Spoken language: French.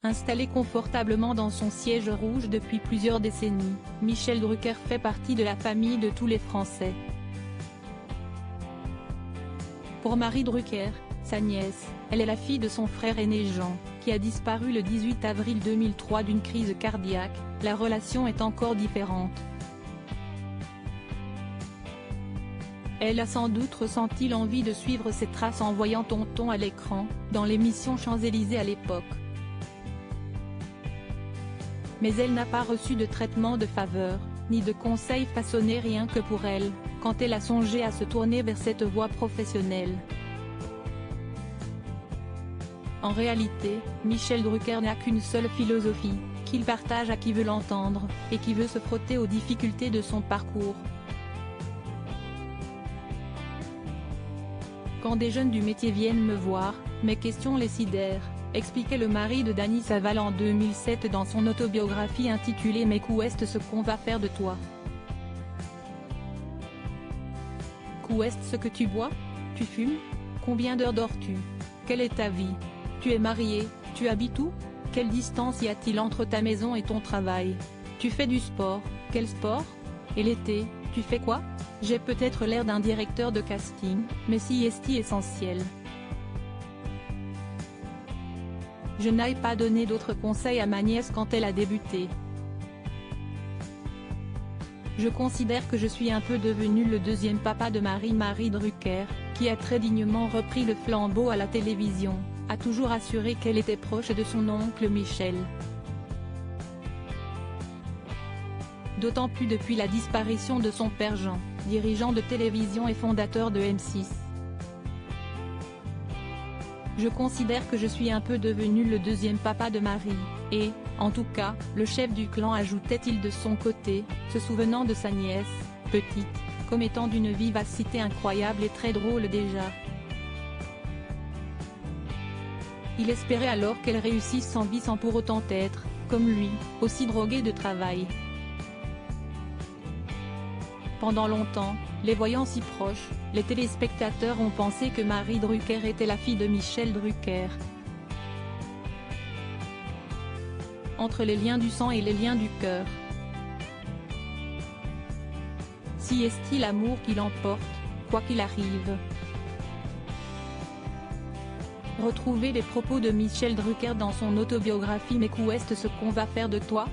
Installé confortablement dans son siège rouge depuis plusieurs décennies, Michel Drucker fait partie de la famille de tous les Français. Pour Marie Drucker, sa nièce, elle est la fille de son frère aîné Jean, qui a disparu le 18 avril 2003 d'une crise cardiaque. La relation est encore différente. Elle a sans doute ressenti l'envie de suivre ses traces en voyant Tonton à l'écran, dans l'émission Champs-Élysées à l'époque. Mais elle n'a pas reçu de traitement de faveur, ni de conseils façonnés rien que pour elle, quand elle a songé à se tourner vers cette voie professionnelle. En réalité, Michel Drucker n'a qu'une seule philosophie, qu'il partage à qui veut l'entendre, et qui veut se frotter aux difficultés de son parcours. Quand des jeunes du métier viennent me voir, mes questions les sidèrent, expliquait le mari de Dany Saval en 2007 dans son autobiographie intitulée Mais qu'est ce qu'on va faire de toi? Qu'est ce que tu bois? Tu fumes? Combien d'heures dors-tu? Quelle est ta vie? Tu es marié? Tu habites où? Quelle distance y a-t-il entre ta maison et ton travail? Tu fais du sport? Quel sport? Et l'été, tu fais quoi? J'ai peut-être l'air d'un directeur de casting, mais si est-il essentiel. Je n'ai pas donné d'autres conseils à ma nièce quand elle a débuté. Je considère que je suis un peu devenu le deuxième papa de Marie Drucker, qui a très dignement repris le flambeau à la télévision, a toujours assuré qu'elle était proche de son oncle Michel. D'autant plus depuis la disparition de son père Jean, dirigeant de télévision et fondateur de M6. Je considère que je suis un peu devenu le deuxième papa de Marie, et, en tout cas, le chef du clan ajoutait-il de son côté, se souvenant de sa nièce, petite, comme étant d'une vivacité incroyable et très drôle déjà. Il espérait alors qu'elle réussisse sans vie sans pour autant être, comme lui, aussi droguée de travail. Pendant longtemps, les voyant si proches, les téléspectateurs ont pensé que Marie Drucker était la fille de Michel Drucker. Entre les liens du sang et les liens du cœur. Si est-il l'amour qui l'emporte, quoi qu'il arrive. Retrouvez les propos de Michel Drucker dans son autobiographie Mais qu'est ce qu'on va faire de toi?